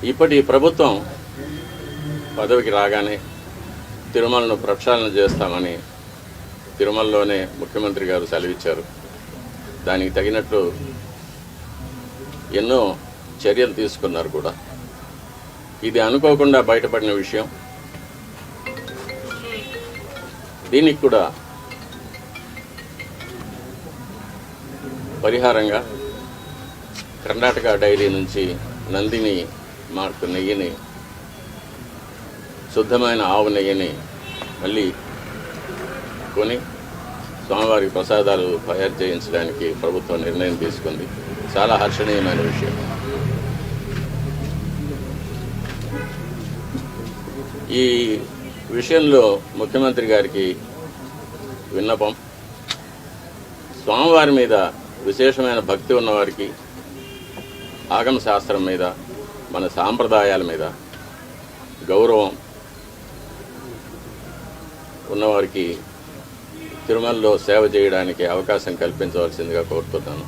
ఇప్పటి ప్రభుత్వం పదవికి రాగానే తిరుమలను ప్రక్షాళన చేస్తామని తిరుమలలోనే ముఖ్యమంత్రి గారు సెలవిచ్చారు. దానికి తగినట్లు ఎన్నో చర్యలు తీసుకున్నారు కూడా. ఇది అనుకోకుండా బయటపడిన విషయం. దీనికి కూడా పరిహారంగా కర్ణాటక డైరీ నుంచి నందిని మార్కు నెయ్యిని, శుద్ధమైన ఆవు నెయ్యిని మళ్ళీ కొని స్వామివారి ప్రసాదాలు తయారు చేయించడానికి ప్రభుత్వం నిర్ణయం తీసుకుంది. చాలా హర్షణీయమైన విషయం. ఈ విషయంలో ముఖ్యమంత్రి గారికి విన్నపం, స్వామివారి మీద విశేషమైన భక్తి ఉన్నవారికి, ఆగమ శాస్త్రం మీద, మన సాంప్రదాయాల మీద గౌరవం ఉన్నవారికి తిరుమలలో సేవ చేయడానికి అవకాశం కల్పించవలసిందిగా కోరుతున్నాను.